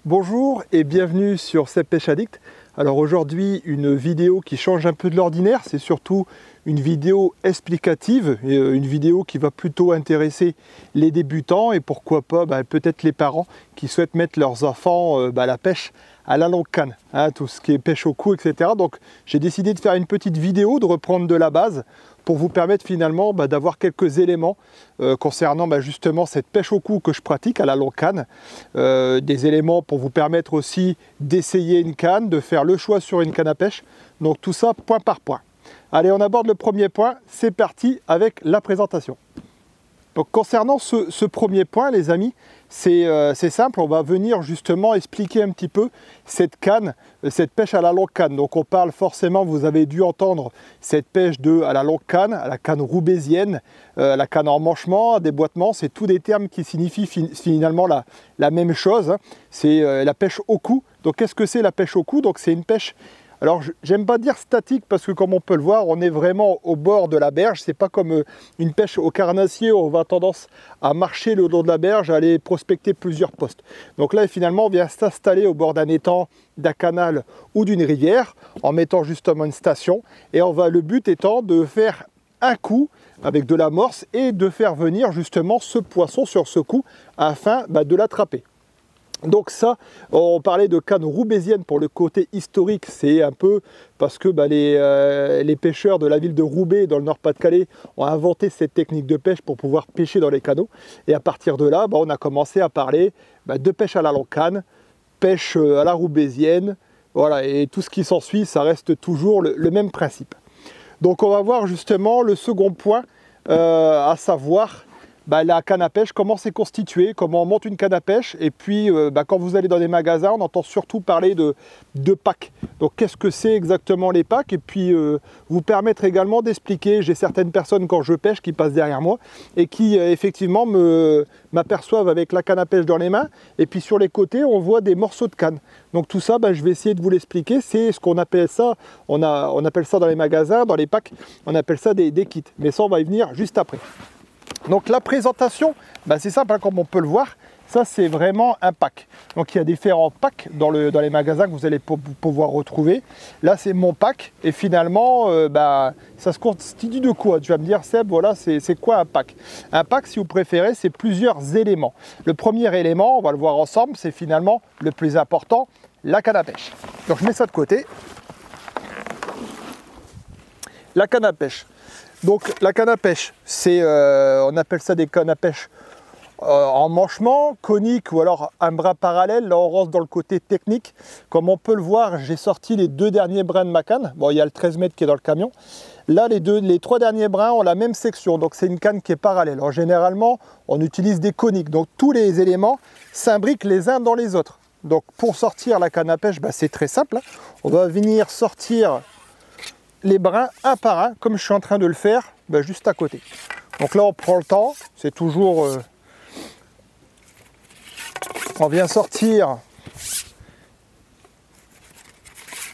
Bonjour et bienvenue sur Seb Pêche Addict. Alors aujourd'hui une vidéo qui change un peu de l'ordinaire, c'est surtout une vidéo explicative, une vidéo qui va plutôt intéresser les débutants et pourquoi pas peut-être les parents qui souhaitent mettre leurs enfants à la pêche à la longue canne, tout ce qui est pêche au cou, etc. Donc j'ai décidé de faire une petite vidéo, de reprendre de la base pour vous permettre finalement d'avoir quelques éléments concernant justement cette pêche au cou que je pratique à la longue canne. Des éléments pour vous permettre aussi d'essayer une canne, de faire le choix sur une canne à pêche. Donc tout ça point par point. Allez, on aborde le premier point, c'est parti avec la présentation. Donc concernant ce premier point les amis, c'est simple, on va venir justement expliquer un petit peu cette canne, cette pêche à la longue canne. Donc on parle forcément, vous avez dû entendre cette pêche à la longue canne, à la canne roubaisienne, la canne en emmanchement, déboîtement, c'est tous des termes qui signifient finalement la même chose, c'est la pêche au cou. Donc qu'est-ce que c'est la pêche au cou? Donc c'est une pêche, alors j'aime pas dire statique parce que comme on peut le voir, on est vraiment au bord de la berge. C'est pas comme une pêche au carnassier où on va tendance à marcher le long de la berge, à aller prospecter plusieurs postes. Donc là finalement on vient s'installer au bord d'un étang, d'un canal ou d'une rivière en mettant justement une station et le but étant de faire un coup avec de l'amorce et de faire venir justement ce poisson sur ce coup afin de l'attraper. Donc ça, on parlait de canne roubaisienne pour le côté historique, c'est un peu parce que les pêcheurs de la ville de Roubaix, dans le Nord-Pas-de-Calais, ont inventé cette technique de pêche pour pouvoir pêcher dans les canaux. Et à partir de là, on a commencé à parler de pêche à la longue canne, pêche à la roubaisienne, voilà, et tout ce qui s'ensuit, ça reste toujours le même principe. Donc on va voir justement le second point, à savoir la canne à pêche, comment c'est constitué, comment on monte une canne à pêche. Et puis quand vous allez dans des magasins, on entend surtout parler de packs. Donc qu'est-ce que c'est exactement les packs? Et puis vous permettre également d'expliquer, j'ai certaines personnes quand je pêche qui passent derrière moi et qui effectivement m'aperçoivent avec la canne à pêche dans les mains. Et puis sur les côtés, on voit des morceaux de canne. Donc tout ça, je vais essayer de vous l'expliquer. C'est ce qu'on appelle ça, on appelle ça dans les magasins, dans les packs, on appelle ça des kits. Mais ça, on va y venir juste après. Donc la présentation, c'est simple, comme on peut le voir, ça c'est vraiment un pack. Donc il y a différents packs dans les magasins que vous allez pouvoir retrouver. Là c'est mon pack et finalement ça se constitue de quoi? Tu vas me dire Seb, voilà, c'est quoi un pack? Un pack, si vous préférez, c'est plusieurs éléments. Le premier élément, on va le voir ensemble, c'est finalement le plus important, la canne à pêche. Donc je mets ça de côté. La canne à pêche. Donc la canne à pêche, on appelle ça des cannes à pêche en manchement, conique ou alors un bras parallèle. Là on rentre dans le côté technique. Comme on peut le voir, j'ai sorti les deux derniers brins de ma canne. Bon, il y a le 13 mètres qui est dans le camion. Là les trois derniers brins ont la même section, donc c'est une canne qui est parallèle. Alors généralement, on utilise des coniques, donc tous les éléments s'imbriquent les uns dans les autres. Donc pour sortir la canne à pêche, c'est très simple. On va venir sortir les brins un par un, comme je suis en train de le faire, juste à côté. Donc là, on prend le temps, c'est toujours... on vient sortir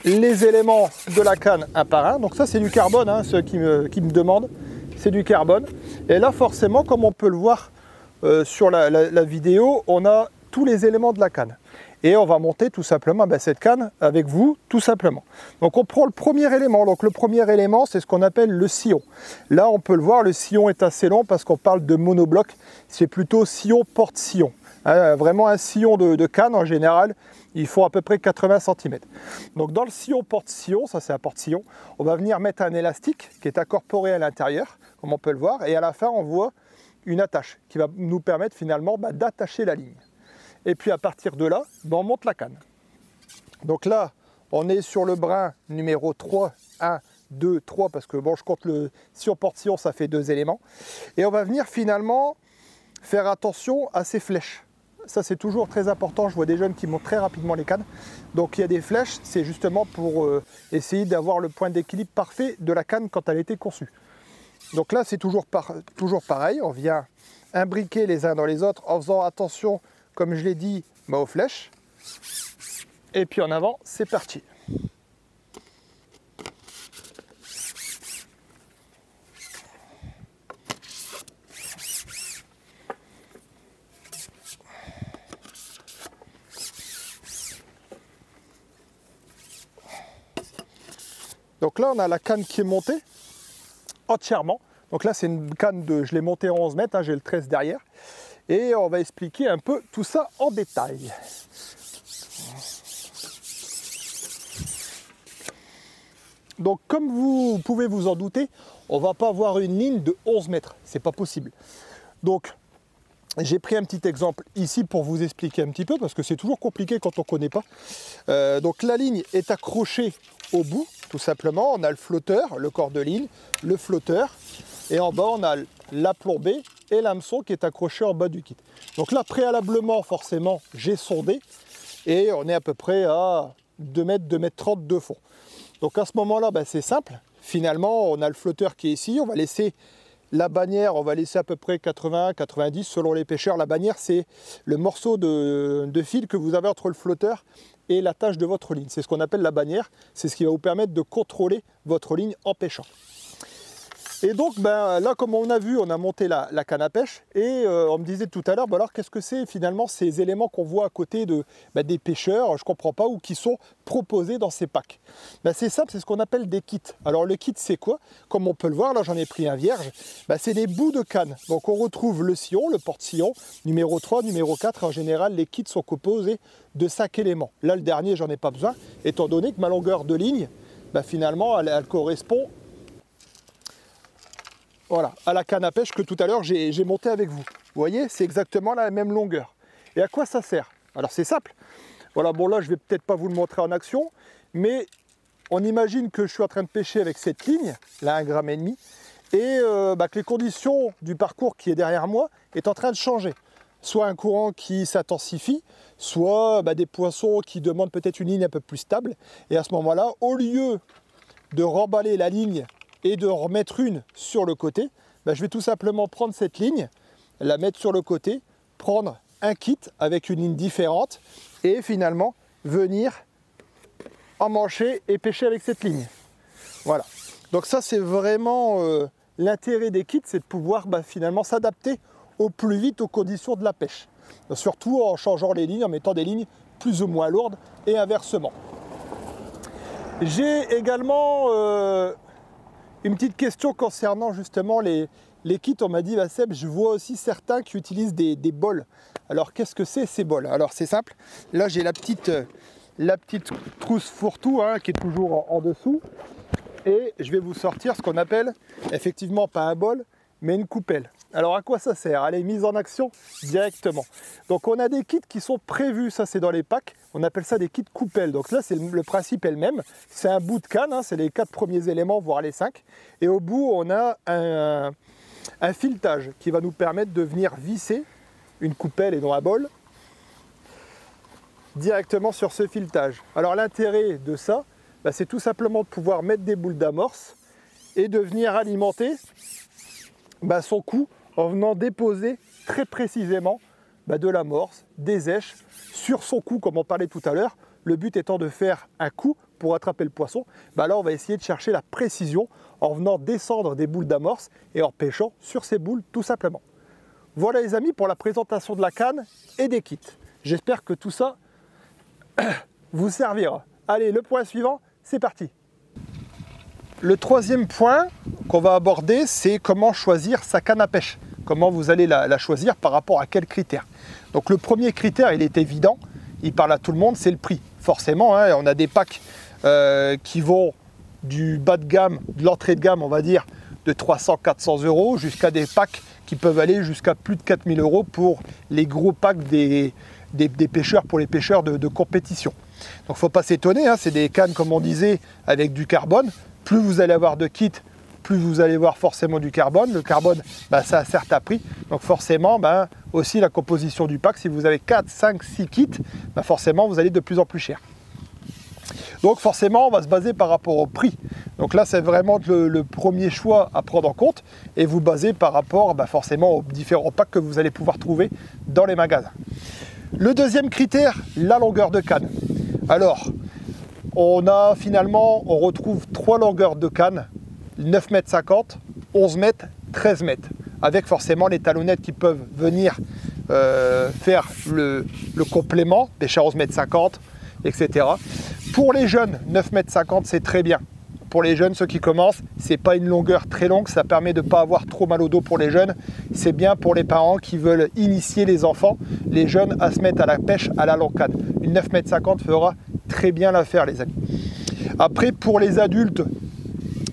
les éléments de la canne un par un. Donc ça, c'est du carbone, ceux qui me demandent, c'est du carbone. Et là, forcément, comme on peut le voir sur la vidéo, on a tous les éléments de la canne. Et on va monter tout simplement cette canne avec vous, tout simplement. Donc on prend le premier élément. Donc le premier élément, c'est ce qu'on appelle le sillon. Là, on peut le voir, le sillon est assez long parce qu'on parle de monobloc. C'est plutôt sillon porte-sillon. Vraiment un sillon de canne, en général, il faut à peu près 80 cm. Donc dans le sillon porte-sillon, ça c'est un porte-sillon, on va venir mettre un élastique qui est incorporé à l'intérieur, comme on peut le voir. Et à la fin, on voit une attache qui va nous permettre finalement d'attacher la ligne. Et puis à partir de là, on monte la canne. Donc là, on est sur le brin numéro 3, 1, 2, 3, parce que je compte le sillon porte-sillon, ça fait 2 éléments. Et on va venir finalement faire attention à ces flèches. Ça c'est toujours très important, je vois des jeunes qui montent très rapidement les cannes. Donc il y a des flèches, c'est justement pour essayer d'avoir le point d'équilibre parfait de la canne quand elle a été conçue. Donc là c'est toujours pareil, on vient imbriquer les uns dans les autres en faisant attention, comme je l'ai dit, aux flèches. Et puis en avant, c'est parti. Donc là, on a la canne qui est montée entièrement. Donc là, c'est une canne je l'ai montée en 11 mètres, hein, j'ai le 13 derrière. Et on va expliquer un peu tout ça en détail. Donc comme vous pouvez vous en douter, on ne va pas avoir une ligne de 11 mètres, c'est pas possible. Donc j'ai pris un petit exemple ici pour vous expliquer un petit peu, parce que c'est toujours compliqué quand on ne connaît pas. Donc la ligne est accrochée au bout, tout simplement. On a le flotteur, le corps de ligne, le flotteur, et en bas on a la plombée et l'hameçon qui est accroché en bas du kit. Donc là préalablement, forcément, j'ai sondé, et on est à peu près à 2 mètres, 2 mètres 30 de fond. Donc à ce moment-là, ben, c'est simple. Finalement, on a le flotteur qui est ici. On va laisser la bannière, on va laisser à peu près 80, 90 selon les pêcheurs. La bannière, c'est le morceau de fil que vous avez entre le flotteur et la tâche de votre ligne. C'est ce qu'on appelle la bannière. C'est ce qui va vous permettre de contrôler votre ligne en pêchant. Et donc ben, là, comme on a vu, on a monté la canne à pêche et on me disait tout à l'heure, ben alors qu'est-ce que c'est finalement ces éléments qu'on voit à côté des pêcheurs, je ne comprends pas, ou qui sont proposés dans ces packs. Ben, c'est simple, c'est ce qu'on appelle des kits. Alors le kit, c'est quoi? Comme on peut le voir, là j'en ai pris un vierge, ben, c'est des bouts de canne. Donc on retrouve le sillon, le porte-sillon, numéro 3, numéro 4. En général, les kits sont composés de 5 éléments. Là, le dernier, j'en ai pas besoin, étant donné que ma longueur de ligne, ben, finalement, elle correspond voilà, à la canne à pêche que tout à l'heure j'ai monté avec vous. Vous voyez, c'est exactement la même longueur. Et à quoi ça sert? Alors c'est simple. Voilà, bon là je vais peut-être pas vous le montrer en action, mais on imagine que je suis en train de pêcher avec cette ligne, là 1,5 g, et que les conditions du parcours qui est derrière moi est en train de changer. Soit un courant qui s'intensifie, soit des poissons qui demandent peut-être une ligne un peu plus stable. Et à ce moment-là, au lieu de remballer la ligne et de remettre une sur le côté, je vais tout simplement prendre cette ligne, la mettre sur le côté, prendre un kit avec une ligne différente et finalement venir emmancher et pêcher avec cette ligne. Voilà. Donc ça c'est vraiment l'intérêt des kits, c'est de pouvoir finalement s'adapter au plus vite aux conditions de la pêche. Surtout en changeant les lignes, en mettant des lignes plus ou moins lourdes et inversement. J'ai également une petite question concernant justement les kits. On m'a dit, Seb, je vois aussi certains qui utilisent des bols. Alors qu'est-ce que c'est ces bols? Alors c'est simple, là j'ai la petite trousse fourre-tout qui est toujours en dessous. Et je vais vous sortir ce qu'on appelle, effectivement pas un bol, mais une coupelle. Alors à quoi ça sert? Elle est mise en action directement. Donc on a des kits qui sont prévus, ça c'est dans les packs, on appelle ça des kits coupelles. Donc là c'est le principe est le même, c'est un bout de canne, c'est les 4 premiers éléments, voire les 5. Et au bout on a un filetage qui va nous permettre de venir visser une coupelle et non un bol directement sur ce filetage. Alors l'intérêt de ça, c'est tout simplement de pouvoir mettre des boules d'amorce et de venir alimenter son cou en venant déposer très précisément de l'amorce, des èches sur son cou comme on parlait tout à l'heure. Le but étant de faire un coup pour attraper le poisson. Là on va essayer de chercher la précision en venant descendre des boules d'amorce et en pêchant sur ces boules tout simplement. Voilà les amis pour la présentation de la canne et des kits. J'espère que tout ça vous servira. Allez, le point suivant, c'est parti. Le troisième point qu'on va aborder, c'est comment choisir sa canne à pêche. Comment vous allez la choisir par rapport à quels critères. Donc le premier critère, il est évident, il parle à tout le monde, c'est le prix. Forcément, on a des packs qui vont du bas de gamme, de l'entrée de gamme, on va dire, de 300-400 €, jusqu'à des packs qui peuvent aller jusqu'à plus de 4000 € pour les gros packs des pêcheurs, pour les pêcheurs de compétition. Donc il ne faut pas s'étonner, c'est des cannes comme on disait avec du carbone. Plus vous allez avoir de kits, plus vous allez voir forcément du carbone. Le carbone, ça a un certain prix. Donc forcément, aussi la composition du pack, si vous avez 4, 5, 6 kits, forcément vous allez de plus en plus cher. Donc forcément, on va se baser par rapport au prix. Donc là, c'est vraiment le premier choix à prendre en compte. Et vous basez par rapport forcément aux différents packs que vous allez pouvoir trouver dans les magasins. Le deuxième critère, la longueur de canne. Alors, on retrouve 3 longueurs de canne, 9,50 m, 11 mètres, 13 mètres, avec forcément les talonnettes qui peuvent venir faire le complément, pêcher à 11,50 m, etc. Pour les jeunes, 9,50 m c'est très bien. pour les jeunes, ceux qui commencent, c'est pas une longueur très longue, ça permet de ne pas avoir trop mal au dos pour les jeunes. C'est bien pour les parents qui veulent initier les enfants, les jeunes, à se mettre à la pêche à la longue canne. Une 9,50 m fera très bien l'affaire, les amis. Après, pour les adultes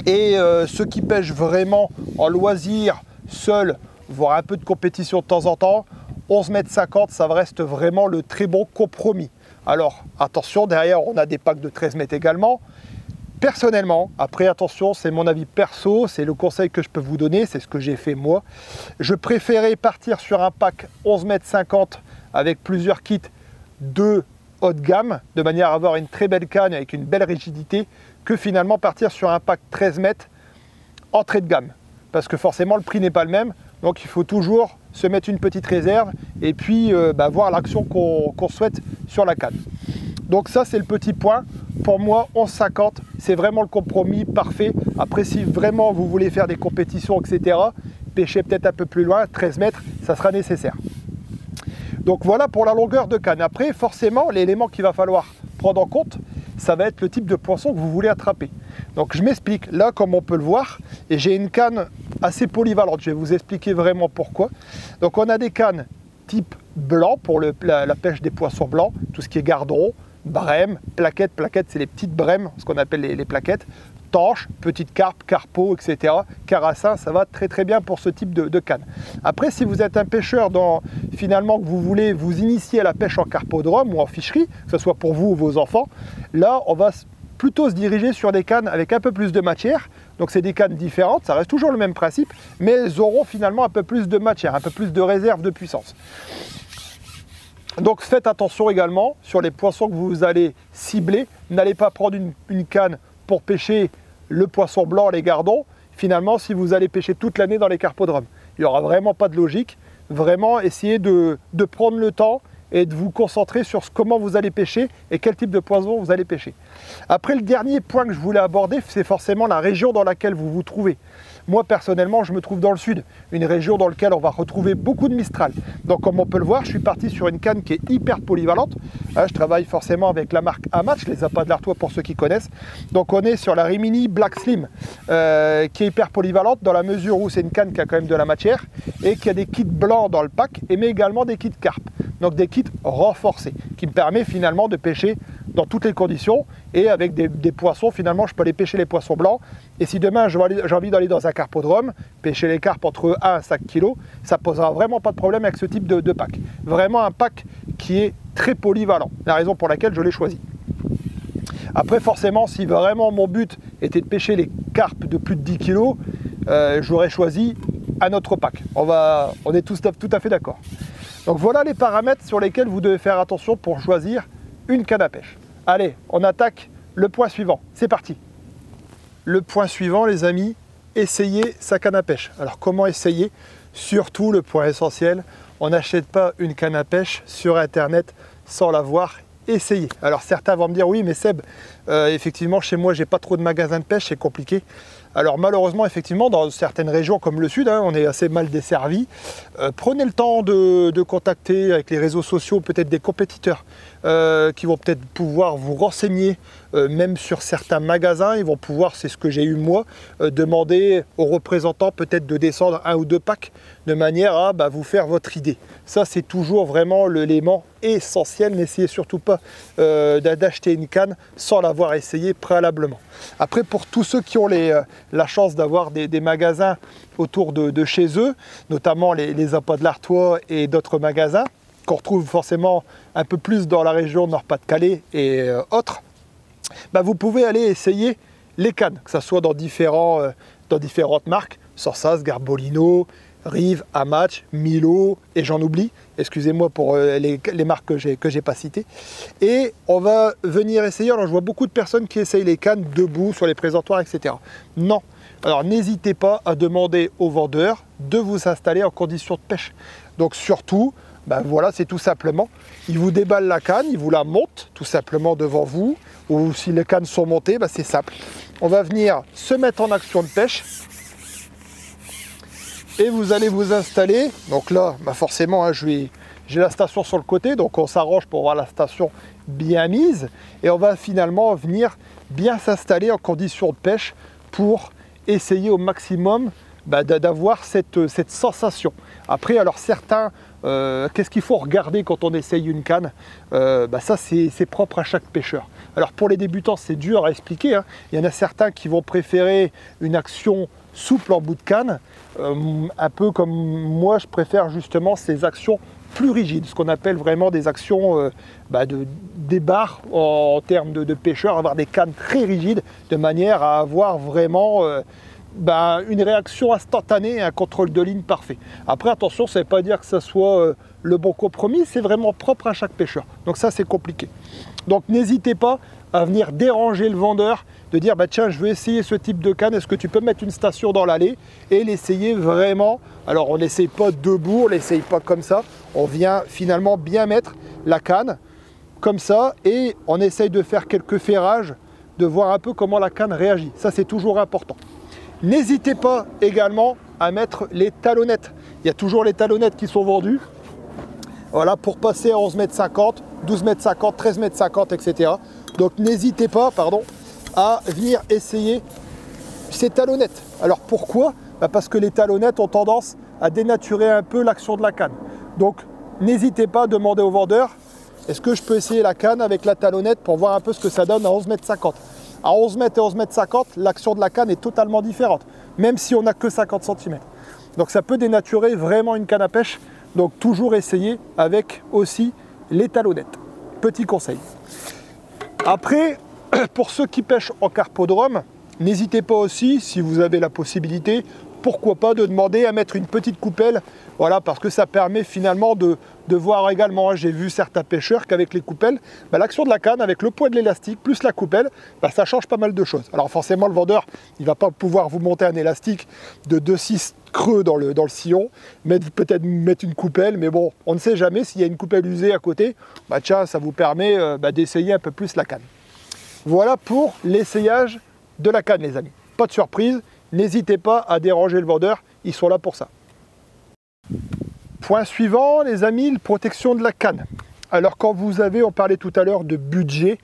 et ceux qui pêchent vraiment en loisir, seuls, voire un peu de compétition de temps en temps, 11,50 m, ça reste vraiment le très bon compromis. Alors, attention, derrière, on a des packs de 13 mètres également. Personnellement, après, attention, c'est mon avis perso, c'est le conseil que je peux vous donner, c'est ce que j'ai fait moi. Je préférais partir sur un pack 11,50 m avec plusieurs kits de haut de gamme, de manière à avoir une très belle canne avec une belle rigidité, que finalement partir sur un pack 13 mètres entrée de gamme. Parce que forcément, le prix n'est pas le même. Donc il faut toujours se mettre une petite réserve et puis voir l'action qu'on souhaite sur la canne. Donc ça, c'est le petit point. Pour moi, 11,50, c'est vraiment le compromis parfait. Après, si vraiment vous voulez faire des compétitions, etc., pêcher peut-être un peu plus loin, 13 mètres, ça sera nécessaire. Donc voilà pour la longueur de canne. Après, forcément, l'élément qu'il va falloir prendre en compte, ça va être le type de poisson que vous voulez attraper. Donc je m'explique, là comme on peut le voir, et j'ai une canne assez polyvalente, je vais vous expliquer vraiment pourquoi. Donc on a des cannes type blanc pour la pêche des poissons blancs, tout ce qui est gardon, brème, plaquettes, c'est les petites brèmes, ce qu'on appelle les plaquettes, tanches, petites carpes, carpeaux, etc. Carassins, ça va très très bien pour ce type de canne. Après, si vous êtes un pêcheur finalement que vous voulez vous initier à la pêche en carpodrome ou en ficherie, que ce soit pour vous ou vos enfants, là on va plutôt se diriger sur des cannes avec un peu plus de matière. Donc c'est des cannes différentes, ça reste toujours le même principe, mais elles auront finalement un peu plus de matière, un peu plus de réserve de puissance. Donc faites attention également sur les poissons que vous allez cibler. N'allez pas prendre une canne pour pêcher le poisson blanc, les gardons. Finalement, si vous allez pêcher toute l'année dans les carpodromes, il n'y aura vraiment pas de logique. Vraiment, essayez de prendre le temps et de vous concentrer sur comment vous allez pêcher et quel type de poisson vous allez pêcher. Après, le dernier point que je voulais aborder, c'est forcément la région dans laquelle vous vous trouvez. Moi, personnellement, je me trouve dans le sud, une région dans laquelle on va retrouver beaucoup de Mistral. Donc, comme on peut le voir, je suis parti sur une canne qui est hyper polyvalente. Je travaille forcément avec la marque Amatch, les appâts de l'Artois pour ceux qui connaissent. Donc, on est sur la Rimini Black Slim, qui est hyper polyvalente dans la mesure où c'est une canne qui a quand même de la matière et qui a des kits blancs dans le pack, mais également des kits carpe. Donc, des kits renforcés, qui me permet finalement de pêcher dans toutes les conditions et avec des poissons, finalement, je peux aller pêcher les poissons blancs. Et si demain, j'ai envie d'aller dans un carpodrome, pêcher les carpes entre 1 et 5 kg, ça posera vraiment pas de problème avec ce type de pack. Vraiment un pack qui est très polyvalent, la raison pour laquelle je l'ai choisi. Après, forcément, si vraiment mon but était de pêcher les carpes de plus de 10 kg, j'aurais choisi un autre pack. On est tous tout à fait d'accord. Donc voilà les paramètres sur lesquels vous devez faire attention pour choisir une canne à pêche. Allez, on attaque le point suivant. C'est parti. Le point suivant, les amis, essayer sa canne à pêche. Alors comment essayer? Surtout le point essentiel, on n'achète pas une canne à pêche sur internet sans l'avoir essayé. Alors certains vont me dire oui mais Seb, effectivement chez moi j'ai pas trop de magasins de pêche, c'est compliqué. Alors malheureusement effectivement dans certaines régions comme le sud, on est assez mal desservi. Prenez le temps de contacter avec les réseaux sociaux peut-être des compétiteurs qui vont peut-être pouvoir vous renseigner même sur certains magasins. Ils vont pouvoir, c'est ce que j'ai eu moi, demander aux représentants peut-être de descendre 1 ou 2 packs de manière à vous faire votre idée. Ça c'est toujours vraiment l'élément essentiel. N'essayez surtout pas d'acheter une canne sans l'avoir essayé préalablement. Après pour tous ceux qui ont la chance d'avoir des magasins autour de chez eux, notamment les appâts de l'Artois et d'autres magasins qu'on retrouve forcément un peu plus dans la région Nord-Pas-de-Calais et autres, vous pouvez aller essayer les cannes, que ce soit dans différentes marques, Sorsas, Garbolino, Rive, Amatch, Milo, et j'en oublie, excusez-moi pour les marques que j'ai pas citées. Et on va venir essayer, alors je vois beaucoup de personnes qui essayent les cannes debout sur les présentoirs, etc. Non, alors n'hésitez pas à demander aux vendeurs de vous installer en conditions de pêche. Donc surtout, voilà, c'est tout simplement, ils vous déballent la canne, ils vous la montent tout simplement devant vous, ou si les cannes sont montées, c'est simple. On va venir se mettre en action de pêche, et vous allez vous installer. Donc là, forcément, j'ai la station sur le côté, donc on s'arrange pour avoir la station bien mise, et on va finalement venir bien s'installer en condition de pêche pour essayer au maximum d'avoir cette sensation. Après, alors certains, qu'est-ce qu'il faut regarder quand on essaye une canne? Ça, c'est propre à chaque pêcheur. Alors pour les débutants, c'est dur à expliquer, hein. Il y en a certains qui vont préférer une action souple en bout de canne, un peu comme moi, je préfère justement ces actions plus rigides, ce qu'on appelle vraiment des actions des barres en termes de pêcheurs, avoir des cannes très rigides, de manière à avoir vraiment une réaction instantanée et un contrôle de ligne parfait. Après, attention, ça ne veut pas dire que ça soit le bon compromis, c'est vraiment propre à chaque pêcheur. Donc ça, c'est compliqué. Donc n'hésitez pas à venir déranger le vendeur, de dire tiens, je veux essayer ce type de canne, est-ce que tu peux mettre une station dans l'allée et l'essayer vraiment. Alors on n'essaye pas debout, on n'essaye pas comme ça, on vient finalement bien mettre la canne comme ça et on essaye de faire quelques ferrages, de voir un peu comment la canne réagit. Ça, c'est toujours important. N'hésitez pas également à mettre les talonnettes. Il y a toujours les talonnettes qui sont vendues. Voilà, pour passer à 11,50 m, 12,50 m, 13,50 m, etc. Donc n'hésitez pas, à venir essayer ces talonnettes. Alors pourquoi? Parce que les talonnettes ont tendance à dénaturer un peu l'action de la canne. Donc n'hésitez pas à demander au vendeur, est-ce que je peux essayer la canne avec la talonnette pour voir un peu ce que ça donne à 11,50 m. À 11 m et 11,50 m, l'action de la canne est totalement différente, même si on n'a que 50 cm. Donc ça peut dénaturer vraiment une canne à pêche. Donc toujours essayer avec aussi les talonnettes. Petit conseil. Après, pour ceux qui pêchent en carpodrome, n'hésitez pas aussi, si vous avez la possibilité, pourquoi pas de demander à mettre une petite coupelle, voilà, parce que ça permet finalement de voir également, j'ai vu certains pêcheurs qu'avec les coupelles, l'action de la canne avec le poids de l'élastique plus la coupelle, ça change pas mal de choses. Alors forcément le vendeur, il ne va pas pouvoir vous monter un élastique de 2,6 creux dans le sillon, peut-être mettre une coupelle, mais bon, on ne sait jamais s'il y a une coupelle usée à côté, tiens, ça vous permet d'essayer un peu plus la canne. Voilà pour l'essayage de la canne, les amis. Pas de surprise. N'hésitez pas à déranger le vendeur, ils sont là pour ça. Point suivant, les amis, la protection de la canne. Alors quand vous avez, on parlait tout à l'heure de budget,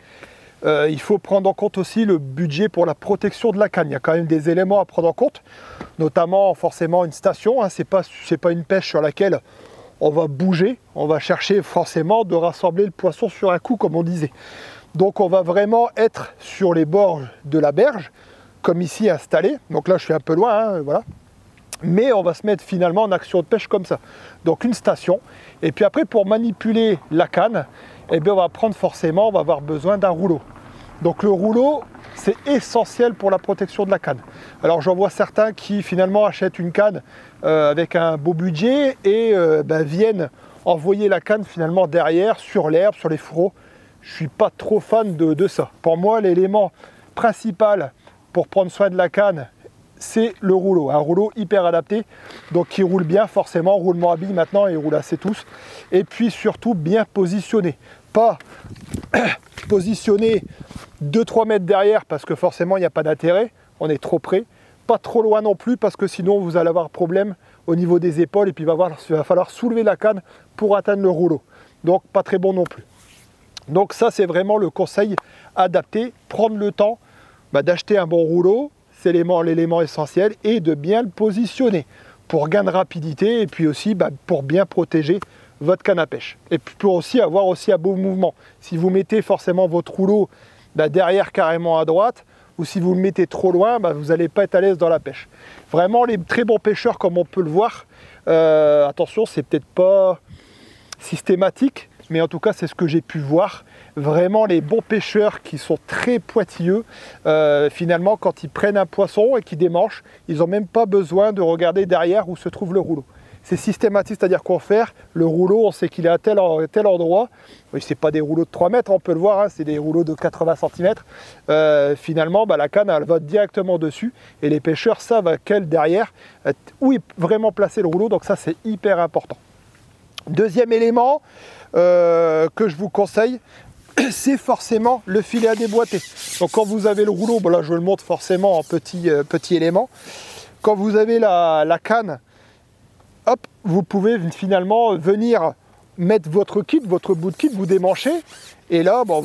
il faut prendre en compte aussi le budget pour la protection de la canne. Il y a quand même des éléments à prendre en compte, notamment forcément une station, hein, c'est pas une pêche sur laquelle on va bouger, on va chercher forcément de rassembler le poisson sur un coup, comme on disait. Donc on va vraiment être sur les bords de la berge, comme ici installé, donc là je suis un peu loin, hein, voilà. Mais on va se mettre finalement en action de pêche comme ça. Donc une station, et puis après pour manipuler la canne, on va prendre forcément, on va avoir besoin d'un rouleau. Donc le rouleau, c'est essentiel pour la protection de la canne. Alors j'en vois certains qui finalement achètent une canne avec un beau budget et viennent envoyer la canne finalement derrière, sur l'herbe, sur les fourreaux. Je ne suis pas trop fan de ça. Pour moi, l'élément principal pour prendre soin de la canne, c'est le rouleau. Un rouleau hyper adapté, donc qui roule bien forcément, roulement à billes maintenant, il roule assez tous. Et puis surtout bien positionné. Pas positionné 2-3 mètres derrière parce que forcément il n'y a pas d'intérêt, on est trop près. Pas trop loin non plus parce que sinon vous allez avoir problème au niveau des épaules et puis il va falloir soulever la canne pour atteindre le rouleau. Donc pas très bon non plus. Donc ça c'est vraiment le conseil adapté, prendre le temps d'acheter un bon rouleau, c'est l'élément essentiel, et de bien le positionner pour gain de rapidité et puis aussi pour bien protéger votre canne à pêche. Et puis pour aussi avoir un beau mouvement. Si vous mettez forcément votre rouleau derrière carrément à droite, ou si vous le mettez trop loin, vous n'allez pas être à l'aise dans la pêche. Vraiment les très bons pêcheurs comme on peut le voir, attention c'est peut-être pas systématique, mais en tout cas c'est ce que j'ai pu voir. Vraiment les bons pêcheurs qui sont très pointilleux, finalement quand ils prennent un poisson et qu'ils démanchent, ils n'ont même pas besoin de regarder derrière où se trouve le rouleau. C'est systématique, c'est-à-dire qu'on fait le rouleau, on sait qu'il est à tel endroit. Oui, c'est pas des rouleaux de 3 mètres, on peut le voir, hein, c'est des rouleaux de 80 cm. Finalement, la canne, elle va directement dessus et les pêcheurs savent à quel derrière, où est vraiment placé le rouleau, donc ça c'est hyper important. Deuxième élément que je vous conseille, c'est forcément le filet à déboîter. Donc quand vous avez le rouleau, là je le montre forcément en petit élément, quand vous avez la canne, hop, vous pouvez finalement venir mettre votre kit, votre bout de kit, vous démanchez Et là, bon, on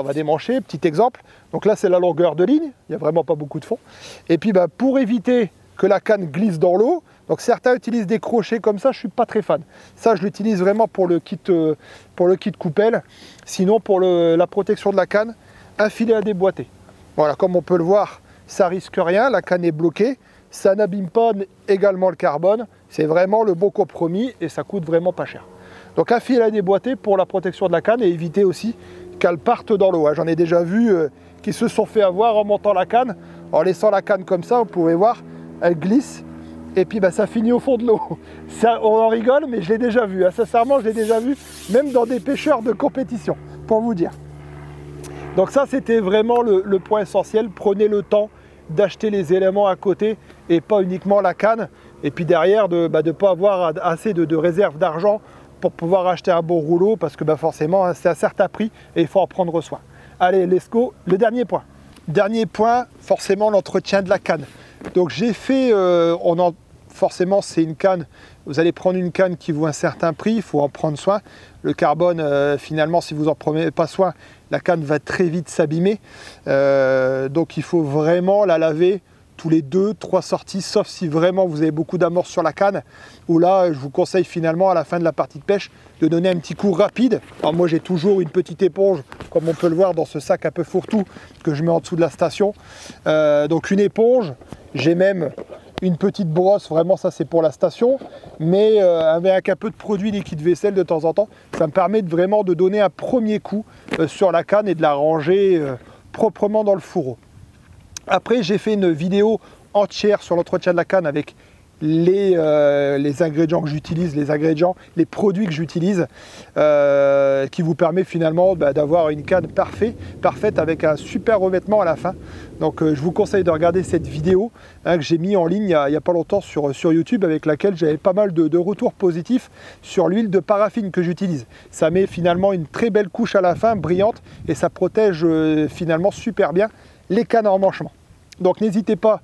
va démancher, petit exemple. Donc là, c'est la longueur de ligne, il n'y a vraiment pas beaucoup de fond. Et puis pour éviter que la canne glisse dans l'eau, donc certains utilisent des crochets comme ça, je ne suis pas très fan. Ça, je l'utilise vraiment pour le kit coupelle. Sinon, pour la protection de la canne, un filet à déboîter. Voilà, comme on peut le voir, ça risque rien, la canne est bloquée, ça n'abîme pas également le carbone. C'est vraiment le bon compromis et ça coûte vraiment pas cher. Donc un filet à déboîter pour la protection de la canne et éviter aussi qu'elle parte dans l'eau. J'en ai déjà vu qui se sont fait avoir en montant la canne, en laissant la canne comme ça, vous pouvez voir, elle glisse et puis ça finit au fond de l'eau. On en rigole, mais je l'ai déjà vu. Sincèrement, je l'ai déjà vu, même dans des pêcheurs de compétition, pour vous dire. Donc ça, c'était vraiment le point essentiel. Prenez le temps d'acheter les éléments à côté et pas uniquement la canne. Et puis derrière, de ne pas avoir assez de réserve d'argent pour pouvoir acheter un bon rouleau parce que forcément, c'est un certain prix et il faut en prendre soin. Allez, let's go. Le dernier point. Dernier point, forcément, l'entretien de la canne. Donc j'ai fait, forcément, c'est une canne. Vous allez prendre une canne qui vaut un certain prix, il faut en prendre soin. Le carbone, finalement, si vous n'en prenez pas soin, la canne va très vite s'abîmer. Donc il faut vraiment la laver tous les 2-3 sorties, sauf si vraiment vous avez beaucoup d'amorce sur la canne, où là, je vous conseille finalement à la fin de la partie de pêche de donner un petit coup rapide. Alors moi, j'ai toujours une petite éponge, comme on peut le voir dans ce sac un peu fourre-tout que je mets en dessous de la station. Donc une éponge, j'ai même une petite brosse, vraiment ça c'est pour la station, mais avec un peu de produit liquide vaisselle de temps en temps, ça me permet vraiment de donner un premier coup sur la canne et de la ranger proprement dans le fourreau. Après, j'ai fait une vidéo entière sur l'entretien de la canne avec les ingrédients que j'utilise, les produits que j'utilise, qui vous permet finalement d'avoir une canne parfaite avec un super revêtement à la fin. Donc je vous conseille de regarder cette vidéo que j'ai mis en ligne il n'y a pas longtemps sur YouTube, avec laquelle j'avais pas mal de retours positifs sur l'huile de paraffine que j'utilise. Ça met finalement une très belle couche à la fin, brillante, et ça protège finalement super bien les cannes en emmanchement. Donc n'hésitez pas,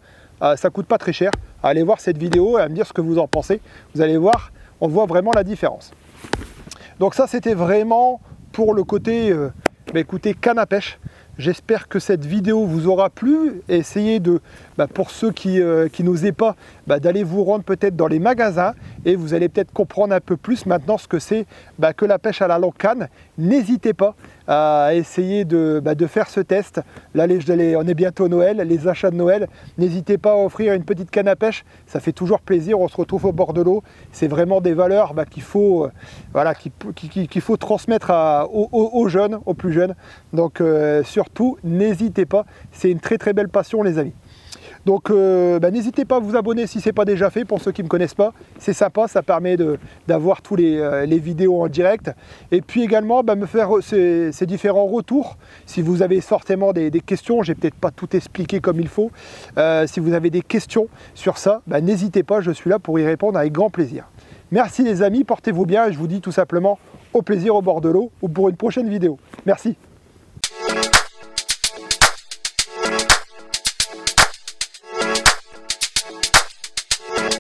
ça coûte pas très cher, à aller voir cette vidéo et à me dire ce que vous en pensez. Vous allez voir, on voit vraiment la différence. Donc ça, c'était vraiment pour le côté, écoutez, canne à pêche. J'espère que cette vidéo vous aura plu. Essayez de, pour ceux qui n'osaient pas, d'aller vous rendre peut-être dans les magasins et vous allez peut-être comprendre un peu plus maintenant ce que c'est que la pêche à la longue canne. N'hésitez pas à essayer de faire ce test. Là, on est bientôt Noël, les achats de Noël. N'hésitez pas à offrir une petite canne à pêche. Ça fait toujours plaisir. On se retrouve au bord de l'eau. C'est vraiment des valeurs qu'il faut, qu'il faut transmettre aux jeunes, aux plus jeunes. Donc surtout, n'hésitez pas. C'est une très très belle passion, les amis. Donc n'hésitez pas à vous abonner si ce n'est pas déjà fait, pour ceux qui ne me connaissent pas. C'est sympa, ça permet d'avoir tous les vidéos en direct. Et puis également me faire ces différents retours. Si vous avez forcément des questions, j'ai peut-être pas tout expliqué comme il faut. Si vous avez des questions sur ça, n'hésitez pas, je suis là pour y répondre avec grand plaisir. Merci les amis, portez-vous bien et je vous dis tout simplement au plaisir au bord de l'eau ou pour une prochaine vidéo. Merci.